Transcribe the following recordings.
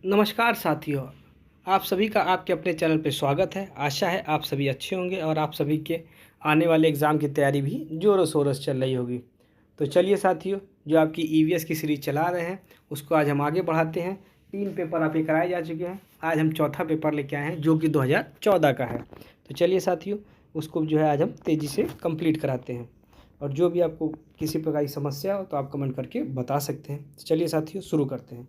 नमस्कार साथियों, आप सभी का आपके अपने चैनल पे स्वागत है। आशा है आप सभी अच्छे होंगे और आप सभी के आने वाले एग्ज़ाम की तैयारी भी ज़ोरों शोरों से चल रही होगी। तो चलिए साथियों, जो आपकी ईवीएस की सीरीज़ चला रहे हैं उसको आज हम आगे बढ़ाते हैं। 3 पेपर आपके कराए जा चुके हैं। आज हम चौथा पेपर लेके आए हैं जो कि 2014 का है। तो चलिए साथियों, उसको जो है आज हम तेज़ी से कंप्लीट कराते हैं। और जो भी आपको किसी प्रकार की समस्या हो तो आप कमेंट करके बता सकते हैं। तो चलिए साथियों, शुरू करते हैं।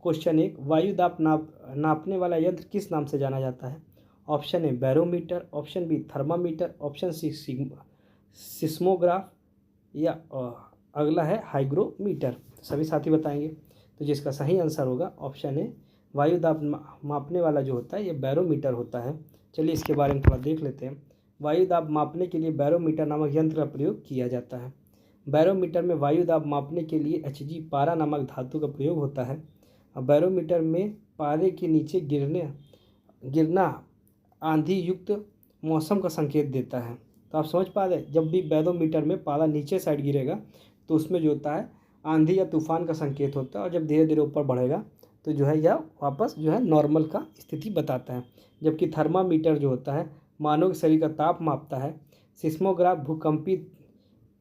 क्वेश्चन 1, वायु दाब नापने वाला यंत्र किस नाम से जाना जाता है? Option A barometer, option B thermometer, option C seismograph या अगला है हाइग्रोमीटर। सभी साथी बताएंगे। तो जिसका सही आंसर होगा ऑप्शन ए, वायु दाब मापने वाला जो होता है ये बैरोमीटर होता है। चलिए इसके बारे में थोड़ा देख लेते हैं। वायु दाब मापने के लिए बैरोमीटर नामक यंत्र का प्रयोग किया जाता है। बैरोमीटर में वायु दाब मापने के लिए Hg पारा नामक धातु का प्रयोग होता है। बैरोमीटर में पारे के नीचे गिरना आंधी युक्त मौसम का संकेत देता है। तो आप समझ पा रहे, जब भी बैरोमीटर में पारा नीचे साइड गिरेगा तो उसमें जो होता है आंधी या तूफान का संकेत होता है, और जब धीरे धीरे ऊपर बढ़ेगा तो जो है यह वापस जो है नॉर्मल का स्थिति बताता है। जबकि थर्मामीटर जो होता है मानव के शरीर का ताप मापता है। सिस्मोग्राफ भूकंपी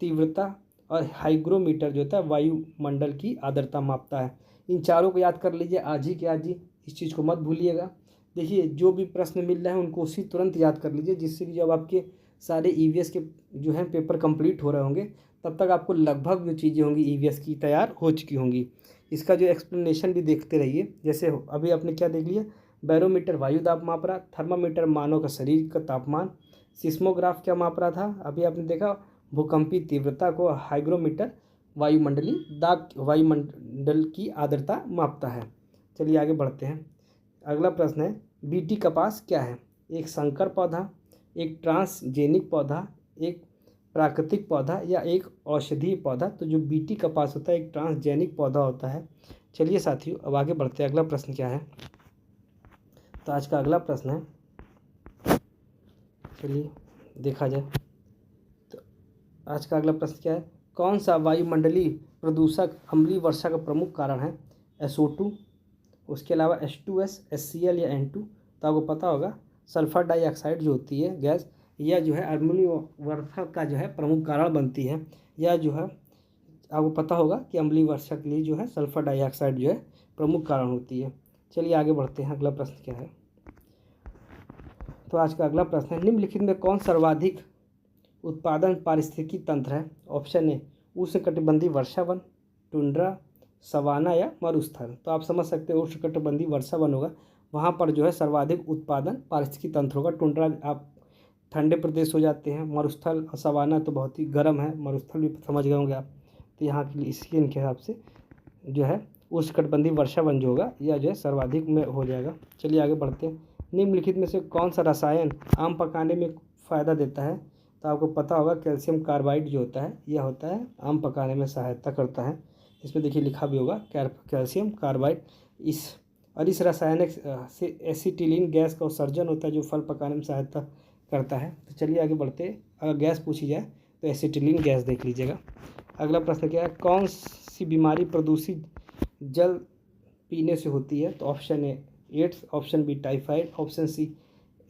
तीव्रता और हाइग्रोमीटर जो होता है वायुमंडल की आर्द्रता मापता है। इन चारों को याद कर लीजिए आज ही के आज ही, इस चीज़ को मत भूलिएगा। देखिए जो भी प्रश्न मिल रहे हैं उनको उसी तुरंत याद कर लीजिए, जिससे कि जब आपके सारे ईवीएस के जो हैं पेपर कंप्लीट हो रहे होंगे तब तक आपको लगभग जो चीज़ें होंगी ईवीएस की तैयार हो चुकी होंगी। इसका जो एक्सप्लेनेशन भी देखते रहिए। जैसे अभी आपने क्या देख लिया, बैरोमीटर वायु दाब माप रहा, थर्मामीटर मानव का शरीर का तापमान, सिस्मोग्राफ क्या माप रहा था अभी आपने देखा, भूकंपी तीव्रता को, हाइग्रोमीटर वायुमंडल की आर्द्रता मापता है। चलिए आगे बढ़ते हैं। अगला प्रश्न है, बीटी कपास क्या है? एक संकर पौधा, एक ट्रांसजेनिक पौधा, एक प्राकृतिक पौधा या एक औषधीय पौधा? तो जो बीटी कपास होता है एक ट्रांसजेनिक पौधा होता है। चलिए साथियों अब आगे बढ़ते हैं। अगला प्रश्न क्या है? तो आज का अगला प्रश्न है, चलिए देखा जाए। तो आज का अगला प्रश्न क्या है? कौन सा वायुमंडलीय प्रदूषक अम्लीय वर्षा का प्रमुख कारण है? SO2, उसके अलावा H2S, HCl या N2? तो आपको पता होगा सल्फर डाइऑक्साइड जो होती है गैस, यह जो है अम्लीय वर्षा का जो है प्रमुख कारण बनती है। यह जो है आपको पता होगा कि अम्लीय वर्षा के लिए जो है सल्फर डाइऑक्साइड जो है प्रमुख कारण होती है। चलिए आगे बढ़ते हैं। अगला प्रश्न क्या है? तो आज का अगला प्रश्न है, निम्नलिखित में कौन सर्वाधिक उत्पादन पारिस्थितिकी तंत्र है? ऑप्शन ए उष्णकटिबंधीय वर्षा वन, टुंड्रा, सवाना या मरुस्थल? तो आप समझ सकते हो उष्णकटिबंधीय वर्षा वन होगा, वहाँ पर जो है सर्वाधिक उत्पादन पारिस्थितिकी तंत्र होगा। टुंड्रा आप ठंडे प्रदेश हो जाते हैं, मरुस्थल और सवाना तो बहुत ही गर्म है, मरुस्थल भी समझ गए होंगे आप। तो यहाँ के लिए इसके इनके हिसाब से जो है उष्णकटिबंधीय वर्षा वन जो होगा यह जो है सर्वाधिक में हो जाएगा। चलिए आगे बढ़ते हैं। निम्नलिखित में से कौन सा रसायन आम पकाने में फ़ायदा देता है? तो आपको पता होगा कैल्शियम कार्बाइड जो होता है यह होता है आम पकाने में सहायता करता है। इसमें देखिए लिखा भी होगा कैल्शियम कार्बाइड। इस रासायनिक से एसिटिलीन गैस का उत्सर्जन होता है जो फल पकाने में सहायता करता है। तो चलिए आगे बढ़ते हैं। अगर गैस पूछी जाए तो एसिटिलीन गैस देख लीजिएगा। अगला प्रश्न क्या है, कौन सी बीमारी प्रदूषित जल पीने से होती है? तो option A AIDS, option B typhoid, option C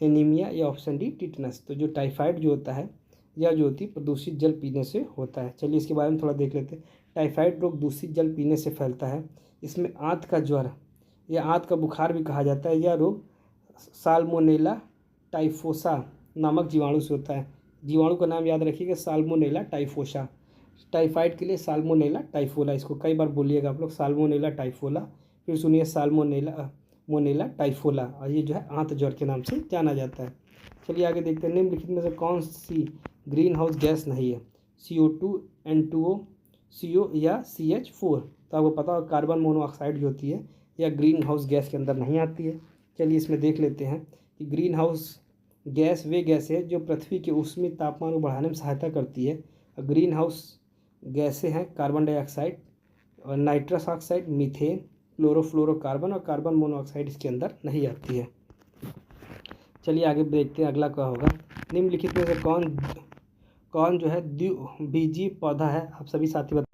anaemia या ऑप्शन डी टिटनस? तो जो टाइफाइड जो होता है यह जो होती है प्रदूषित जल पीने से होता है। चलिए इसके बारे में थोड़ा देख लेते हैं। टाइफाइड रोग दूषित जल पीने से फैलता है। इसमें आंत का ज्वर या आंत का बुखार भी कहा जाता है। यह रोग साल्मोनेला टाइफोसा नामक जीवाणु से होता है। जीवाणु का नाम याद रखिएगा, साल्मोनेला टाइफोसा। टाइफाइड के लिए साल्मोनेला टाइफोला, इसको कई बार बोलिएगा आप लोग, साल्मोनेला टाइफोला। फिर सुनिए मोनेला टाइफोला, और ये जो है आंत ज्वर के नाम से जाना जाता है। चलिए आगे देखते हैं। निम्नलिखित में से कौन सी ग्रीन हाउस गैस नहीं है? CO2, N2O, CO या CH4? तो आपको पता होगा कार्बन मोनोऑक्साइड जो होती है यह ग्रीन हाउस गैस के अंदर नहीं आती है। चलिए इसमें देख लेते हैं कि ग्रीन हाउस गैस वे गैस है जो पृथ्वी के ऊष्मीय तापमान को बढ़ाने में सहायता करती है। ग्रीन हाउस गैसें हैं कार्बन डाइऑक्साइड और नाइट्रस ऑक्साइड, मीथेन, क्लोरोफ्लोरोकार्बन और कार्बन मोनोऑक्साइड इसके अंदर नहीं आती है। चलिए आगे देखते हैं अगला क्या होगा। निम्नलिखित में से कौन जो है द्विबीजीय पौधा है? आप सभी साथी बता।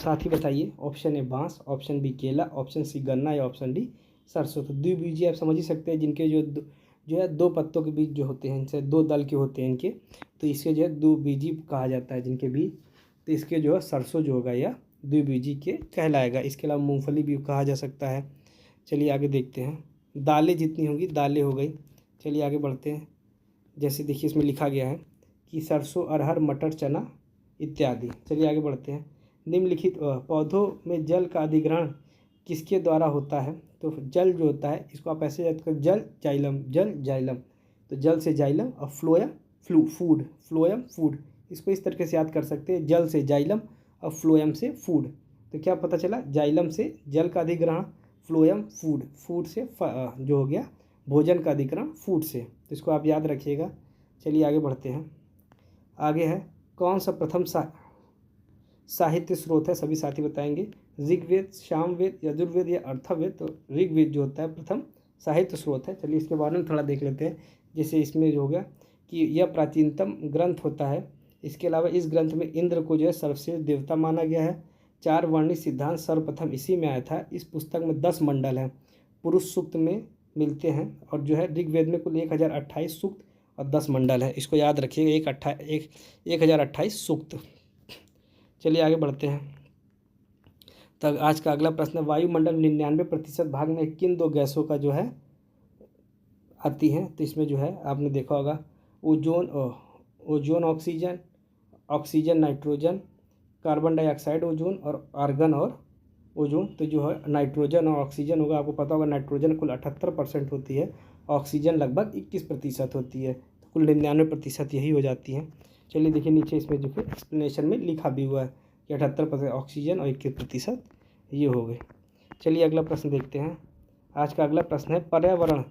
साथ ही बताइए। ऑप्शन ए बांस, ऑप्शन बी केला, ऑप्शन सी गन्ना या ऑप्शन डी सरसों। तो द्विबीजीय आप समझ ही सकते हैं, जिनके जो है दो पत्तों के बीज जो होते हैं, इनसे दो दल के होते हैं इनके, तो इसके जो है द्विबीजी कहा जाता है जिनके बीज। तो इसके जो है सरसों जो होगा या द्विबीजी के कहलाएगा। इसके अलावा मूंगफली भी कहा जा सकता है। चलिए आगे देखते हैं। दालें जितनी होंगी, दालें हो गई। चलिए आगे बढ़ते हैं। जैसे देखिए इसमें लिखा गया है कि सरसों, अरहर, मटर, चना इत्यादि। चलिए आगे बढ़ते हैं। निम्नलिखित पौधों में जल का अधिग्रहण किसके द्वारा होता है? तो जल जो होता है इसको आप ऐसे याद कर, जल जाइलम, जल जाइलम। तो जल से जाइलम और फ्लोएम फूड। इसको इस तरीके से याद कर सकते हैं, जल से जाइलम और फ्लोएम से फूड। तो क्या पता चला? जाइलम से जल का अधिग्रहण, फ्लोएम फूड, फूड से जो हो गया भोजन का अधिग्रहण फूड से। तो इसको आप याद रखिएगा। चलिए आगे बढ़ते हैं। आगे है कौन सा प्रथम साहित्य स्रोत है? सभी साथी बताएंगे। ऋग्वेद, सामवेद, यजुर्वेद या अर्थवेद। तो ऋग्वेद जो होता है प्रथम साहित्य स्रोत है। चलिए इसके बारे में थोड़ा देख लेते हैं। जैसे इसमें जो हो गया कि यह प्राचीनतम ग्रंथ होता है। इसके अलावा इस ग्रंथ में इंद्र को जो है सर्वश्रेष्ठ देवता माना गया है। 4 वर्णित सिद्धांत सर्वप्रथम इसी में आया था। इस पुस्तक में 10 मंडल हैं, पुरुष सूक्त में मिलते हैं। और जो है ऋग्वेद में कुल 1028 सूक्त और 10 मंडल है। इसको याद रखिएगा, 1028 सूक्त। चलिए आगे बढ़ते हैं। तो आज का अगला प्रश्न है, वायुमंडल 99% भाग में किन दो गैसों का जो है आती हैं? तो इसमें जो है आपने देखा होगा ozone oxygen nitrogen, carbon dioxide ozone और आर्गन और ओजोन। तो जो है नाइट्रोजन और ऑक्सीजन होगा। आपको पता होगा नाइट्रोजन कुल 78% होती है, ऑक्सीजन लगभग 21% होती है। तो कुल 99% यही हो जाती हैं। चलिए देखिए नीचे इसमें जो है एक्सप्लेनेशन में लिखा भी हुआ है कि 78% ऑक्सीजन और 21% ये हो गए। चलिए अगला प्रश्न देखते हैं। आज का अगला प्रश्न है, पर्यावरण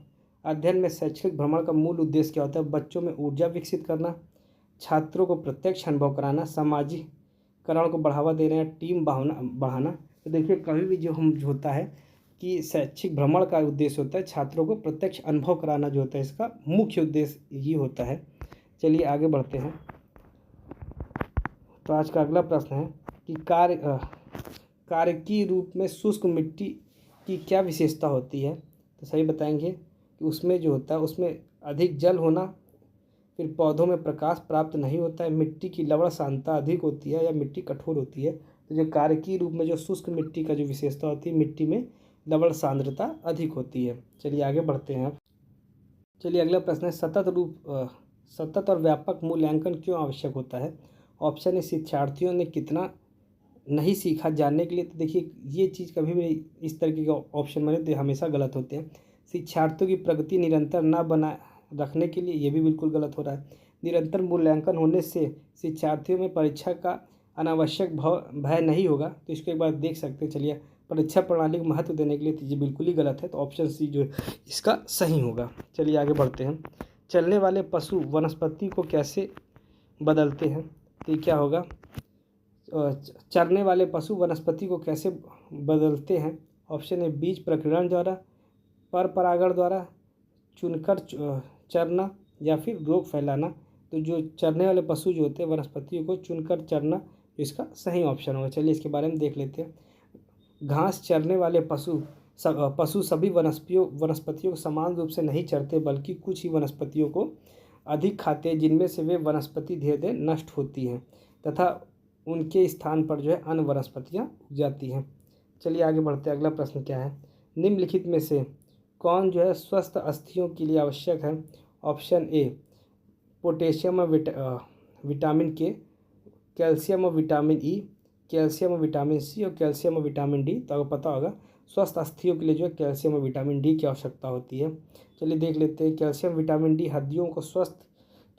अध्ययन में शैक्षिक भ्रमण का मूल उद्देश्य क्या होता है? बच्चों में ऊर्जा विकसित करना, छात्रों को प्रत्यक्ष अनुभव कराना, सामाजिकरण को बढ़ावा देना या टीम भावना बढ़ाना। तो देखिए कभी भी जो होता है कि शैक्षिक भ्रमण का उद्देश्य होता है छात्रों को प्रत्यक्ष अनुभव कराना, जो होता है इसका मुख्य उद्देश्य ये होता है। चलिए आगे बढ़ते हैं। तो आज का अगला प्रश्न है कि कार्यकी रूप में शुष्क मिट्टी की क्या विशेषता होती है? तो सही बताएंगे कि उसमें जो होता है उसमें अधिक जल होना, फिर पौधों में प्रकाश प्राप्त नहीं होता है, मिट्टी की लवण सांद्रता अधिक होती है या मिट्टी कठोर होती है। तो जो कार्यकी रूप में जो शुष्क मिट्टी का जो विशेषता होती है, मिट्टी में लवण सांद्रता अधिक होती है। चलिए आगे बढ़ते हैं। चलिए अगला प्रश्न है, सतत और व्यापक मूल्यांकन क्यों आवश्यक होता है? ऑप्शन है शिक्षार्थियों ने कितना नहीं सीखा जानने के लिए। तो देखिए ये चीज़ कभी भी इस तरीके के ऑप्शन बने तो हमेशा गलत होते हैं। शिक्षार्थियों की प्रगति निरंतर ना बना रखने के लिए, ये भी बिल्कुल गलत हो रहा है। निरंतर मूल्यांकन होने से शिक्षार्थियों में परीक्षा का अनावश्यक भय नहीं होगा। तो इसको एक बार देख सकते हैं। चलिए परीक्षा प्रणाली को महत्व देने के लिए, तो ये बिल्कुल ही गलत है। तो ऑप्शन सी जो इसका सही होगा। चलिए आगे बढ़ते हैं। चलने वाले पशु वनस्पति को कैसे बदलते हैं? तो क्या होगा? चरने वाले पशु वनस्पति को कैसे बदलते हैं? ऑप्शन है बीज प्रकीर्णन द्वारा, पर परागण द्वारा, चुनकर चरना या फिर रोग फैलाना। तो जो चरने वाले पशु जो होते हैं वनस्पतियों को चुनकर चरना, इसका सही ऑप्शन होगा। चलिए इसके बारे में देख लेते हैं। घास चरने वाले पशु सभी वनस्पतियों को समान रूप से नहीं चरते, बल्कि कुछ ही वनस्पतियों को अधिक खाते हैं, जिनमें से वे वनस्पति धीरे धीरे नष्ट होती हैं तथा उनके स्थान पर जो है अन्य वनस्पतियाँ उग जाती हैं। चलिए आगे बढ़ते हैं। अगला प्रश्न क्या है? निम्नलिखित में से कौन जो है स्वस्थ अस्थियों के लिए आवश्यक है? ऑप्शन ए पोटेशियम और विटामिन के, कैल्शियम और विटामिन ई, कैल्शियम और विटामिन सी और कैल्शियम और विटामिन डी। तो आपको पता होगा स्वस्थ अस्थियों के लिए जो है कैल्शियम और विटामिन डी की आवश्यकता होती है। चलिए देख लेते हैं। कैल्शियम विटामिन डी हड्डियों को स्वस्थ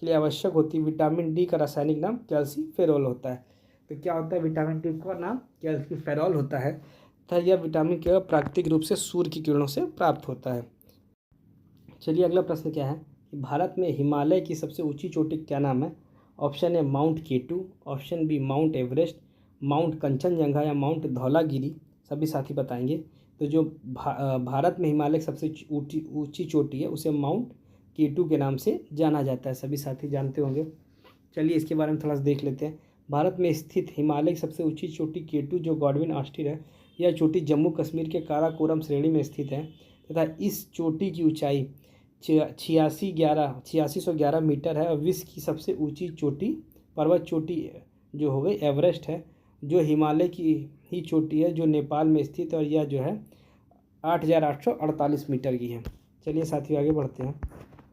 के लिए आवश्यक होती है। विटामिन डी का रासायनिक नाम कैल्सीफेरॉल होता है। तो क्या होता है? विटामिन डी का नाम कैल्सीफेरॉल होता है तथा यह विटामिन केवल प्राकृतिक रूप से सूर्य की किरणों से प्राप्त होता है। चलिए अगला प्रश्न क्या है कि भारत में हिमालय की सबसे ऊंची चोटी क्या नाम है? Option A Mount K two, option B Mount Everest, Mount Kanchenjunga या माउंट धौलागिरी। सभी साथी बताएंगे। तो जो भारत में हिमालय की सबसे ऊंची चोटी है उसे माउंट केटू के नाम से जाना जाता है। सभी साथी जानते होंगे। चलिए इसके बारे में थोड़ा सा देख लेते हैं। भारत में स्थित हिमालय की सबसे ऊंची चोटी केटू जो गॉडविन ऑस्टिन है, यह चोटी जम्मू कश्मीर के काराकोरम श्रेणी में स्थित है तथा इस चोटी की ऊंचाई 8611 मीटर है और विश्व की सबसे ऊंची चोटी पर्वत चोटी जो हो गई एवरेस्ट है, जो हिमालय की ही चोटी है जो नेपाल में स्थित है और यह जो है 8848 मीटर की है। चलिए साथियों आगे बढ़ते हैं।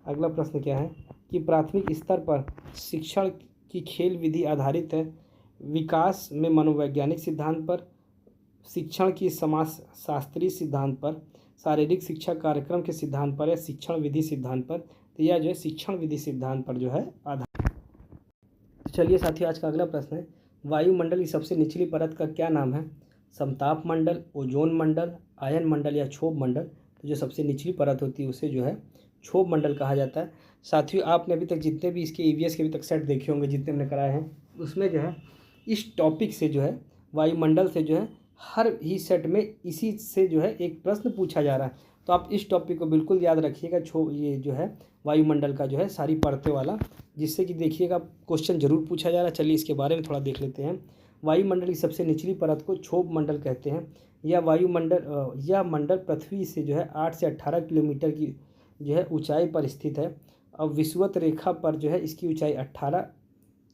अगला प्रश्न क्या है कि प्राथमिक स्तर पर शिक्षण की खेल विधि आधारित है, विकास में मनोवैज्ञानिक सिद्धांत पर, शिक्षण की समाज शास्त्रीय सिद्धांत पर, शारीरिक शिक्षा कार्यक्रम के सिद्धांत पर या शिक्षण विधि सिद्धांत पर। तो यह जो है शिक्षण विधि सिद्धांत पर जो है आधार। तो चलिए साथियों आज का अगला प्रश्न है, वायुमंडल की सबसे निचली परत का क्या नाम है? समताप मंडल, ओजोन मंडल, आयन मंडल या क्षोभ मंडल। तो जो सबसे निचली परत होती है उसे जो है क्षोभ मंडल कहा जाता है। साथियों आपने अभी तक जितने भी इसके ईवीएस के अभी तक सेट देखे होंगे, जितने हमने कराए हैं, उसमें जो है इस टॉपिक से जो है वायुमंडल से जो है हर ही सेट में इसी से जो है एक प्रश्न पूछा जा रहा है। तो आप इस टॉपिक को बिल्कुल याद रखिएगा, ये जो है वायुमंडल का जो है सारी परतें वाला, जिससे कि देखिएगा क्वेश्चन जरूर पूछा जा रहा है। चलिए इसके बारे में थोड़ा देख लेते हैं। वायुमंडल की सबसे निचली परत को क्षोभ मंडल कहते हैं। यह मंडल पृथ्वी से जो है 8 से 18 किलोमीटर की जो है ऊंचाई पर स्थित है। अब विषुवत रेखा पर जो है इसकी ऊंचाई 18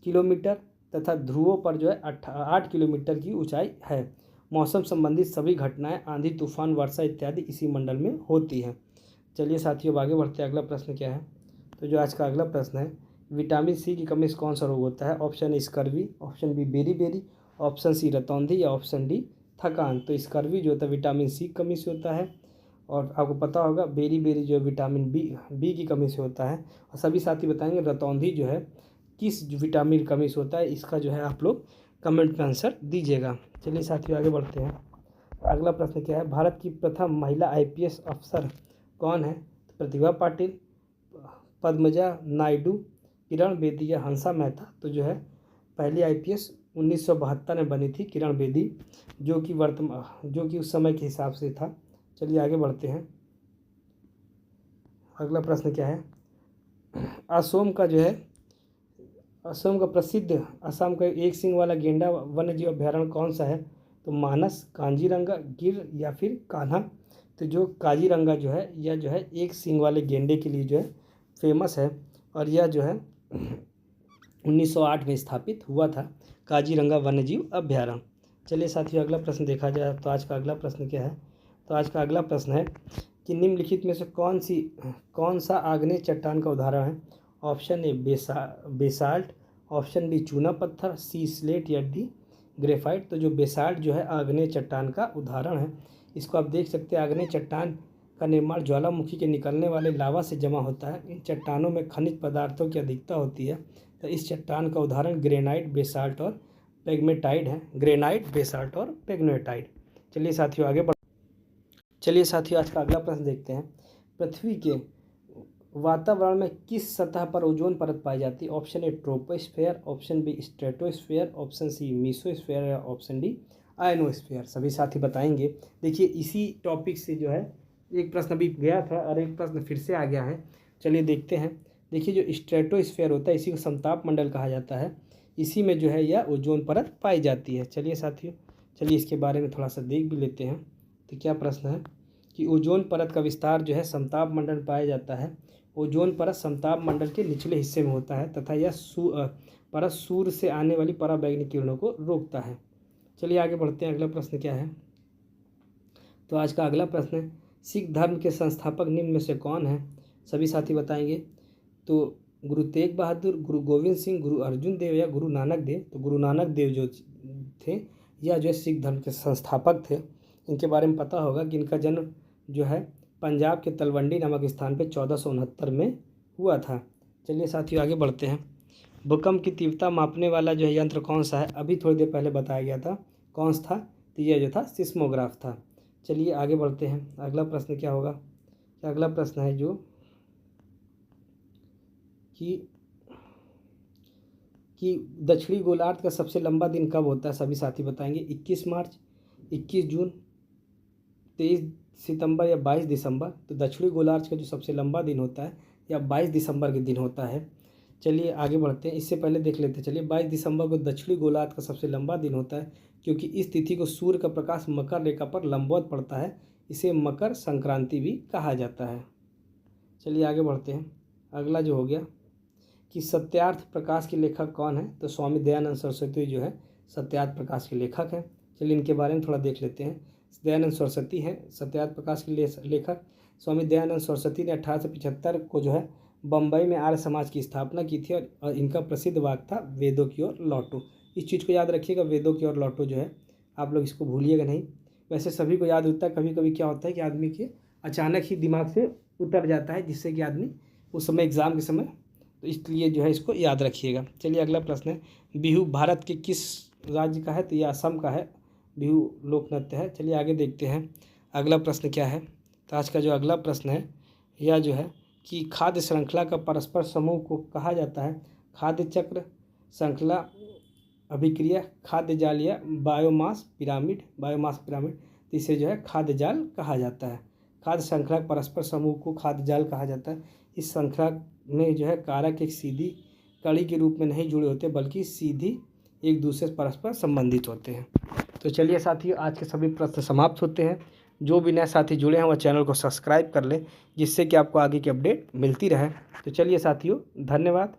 किलोमीटर तथा ध्रुवों पर जो है 8 किलोमीटर की ऊंचाई है। मौसम संबंधित सभी घटनाएं, आंधी, तूफान, वर्षा इत्यादि इसी मंडल में होती हैं। चलिए साथियों आगे बढ़ते हैं। अगला प्रश्न क्या है? तो जो आज का अगला प्रश्न है, विटामिन सी की कमी से कौन सा रोग होता है? Option A scurvy, option B beri, option C रतौंधी या ऑप्शन डी थकान। तो स्कर्वी जो होता है विटामिन सी की कमी से होता है और आपको पता होगा बेरी जो विटामिन बी की कमी से होता है। और सभी साथी बताएंगे रतौंधी जो है किस विटामिन की कमी से होता है, इसका जो है आप लोग कमेंट में आंसर दीजिएगा। चलिए साथियों आगे बढ़ते हैं। अगला प्रश्न क्या है, भारत की प्रथम महिला आईपीएस अफसर कौन है? प्रतिभा पाटिल, पद्मजा नायडू, किरण बेदी या हंसा मेहता। तो जो है पहली आईपीएस 1972 में बनी थी किरण बेदी, जो कि उस समय के हिसाब से था। चलिए आगे बढ़ते हैं। अगला प्रश्न क्या है, असम का प्रसिद्ध असम का एक सींग वाला गेंडा वन्यजीव अभ्यारण्य कौन सा है? तो मानस, काजीरंगा, गिर या फिर कान्हा। तो जो काजीरंगा जो है यह जो है एक सींग वाले गेंडे के लिए जो है फेमस है और यह जो है 1908 में स्थापित हुआ था काजीरंगा वन्यजीव अभ्यारण्य। चलिए साथियों अगला प्रश्न देखा जाए तो आज का अगला प्रश्न क्या है? तो आज का अगला प्रश्न है कि निम्नलिखित में से कौन सा आग्नेय चट्टान का उदाहरण है? Option A basalt, option B चूना पत्थर, सी स्लेट या डी ग्रेफाइट। तो जो बेसाल्ट जो है आग्नेय चट्टान का उदाहरण है। इसको आप देख सकते हैं, आग्नेय चट्टान का निर्माण ज्वालामुखी के निकलने वाले लावा से जमा होता है। इन चट्टानों में खनिज पदार्थों की अधिकता होती है। तो इस चट्टान का उदाहरण ग्रेनाइट, बेसाल्ट और पेग्मेटाइड है। ग्रेनाइट, बेसाल्ट और पेग्मेटाइड। चलिए साथियों आज का अगला प्रश्न देखते हैं। पृथ्वी के वातावरण में किस सतह पर ओजोन परत पाई जाती है? Option A troposphere, option B stratosphere, option C mesosphere या ऑप्शन डी आयनोस्फेयर। सभी साथी बताएंगे। देखिए इसी टॉपिक से जो है एक प्रश्न अभी गया था और एक प्रश्न फिर से आ गया है। चलिए देखते हैं। देखिए जो स्ट्रेटोस्फेयर होता है इसी को समताप मंडल कहा जाता है। इसी में जो है यह ओजोन परत पाई जाती है। चलिए साथियों इसके बारे में थोड़ा सा देख भी लेते हैं। तो क्या प्रश्न है कि ओजोन परत का विस्तार जो है समताप मंडल में पाया जाता है। ओजोन परत समताप मंडल के निचले हिस्से में होता है तथा यह परत सूर्य से आने वाली पराबैंगनी किरणों को रोकता है। चलिए आगे बढ़ते हैं। अगला प्रश्न क्या है? तो आज का अगला प्रश्न है, सिख धर्म के संस्थापक निम्न में से कौन है? सभी साथी बताएंगे। तो गुरु तेग बहादुर, गुरु गोविंद सिंह, गुरु अर्जुन देव या गुरु नानक देव। तो गुरु नानक देव जो थे यह जो है सिख धर्म के संस्थापक थे। इनके बारे में पता होगा कि इनका जन्म जो है पंजाब के तलवंडी नामक स्थान पे 1469 में हुआ था। चलिए साथियों आगे बढ़ते हैं। भूकंप की तीव्रता मापने वाला जो है यंत्र कौन सा है? अभी थोड़ी देर पहले बताया गया था कौन सा था। तो यह जो था सिस्मोग्राफ था। चलिए आगे बढ़ते हैं। अगला प्रश्न क्या होगा? अगला प्रश्न है जो कि दक्षिणी गोलार्ध का सबसे लंबा दिन कब होता है? सभी साथी बताएंगे। 21 मार्च, 21 जून, 23 सितंबर या 22 दिसंबर। तो दक्षिणी गोलार्ध का जो सबसे लंबा दिन होता है या 22 दिसंबर के दिन होता है। चलिए आगे बढ़ते हैं। इससे पहले देख लेते हैं, चलिए 22 दिसंबर को दक्षिणी गोलार्ध का सबसे लंबा दिन होता है, क्योंकि इस तिथि को सूर्य का प्रकाश मकर रेखा पर लंबवत पड़ता है। इसे मकर संक्रांति भी कहा जाता है। चलिए आगे बढ़ते हैं। अगला जो हो गया कि सत्यार्थ प्रकाश के लेखक कौन है, तो स्वामी दयानंद सरस्वती जो है सत्यार्थ प्रकाश के लेखक हैं। चलिए इनके बारे में थोड़ा देख लेते हैं। दयानंद सरस्वती हैं सत्यार्थ प्रकाश के लेखक। स्वामी दयानंद सरस्वती ने 1875 को जो है बम्बई में आर्य समाज की स्थापना की थी, और इनका प्रसिद्ध वाक्य था वेदों की ओर लौटो। इस चीज़ को याद रखिएगा, वेदों की ओर लौटो जो है, आप लोग इसको भूलिएगा नहीं। वैसे सभी को याद होता है, कभी कभी क्या होता है कि आदमी के अचानक ही दिमाग से उतर जाता है, जिससे कि आदमी उस समय एग्ज़ाम के समय, तो इसलिए जो है इसको याद रखिएगा। चलिए अगला प्रश्न है, बिहू भारत के किस राज्य का है, तो ये असम का है, बिहू लोक नृत्य है। चलिए आगे देखते हैं अगला प्रश्न क्या है। तो आज का जो अगला प्रश्न है यह जो है कि खाद्य श्रृंखला का परस्पर समूह को कहा जाता है खाद्य चक्र, श्रृंखला, अभिक्रिया, खाद्य जाल या बायोमास पिरामिड। तो इसे जो है खाद्य जाल कहा जाता है। खाद्य श्रृंखला परस्पर समूह को खाद्य जाल कहा जाता है। इस श्रृंखला में जो है कारक एक सीधी कड़ी के रूप में नहीं जुड़े होते, बल्कि सीधी एक दूसरे से परस्पर संबंधित होते हैं। तो चलिए साथियों, आज के सभी प्रश्न समाप्त होते हैं। जो भी नए साथी जुड़े हैं वह चैनल को सब्सक्राइब कर लें, जिससे कि आपको आगे की अपडेट मिलती रहे। तो चलिए साथियों, धन्यवाद।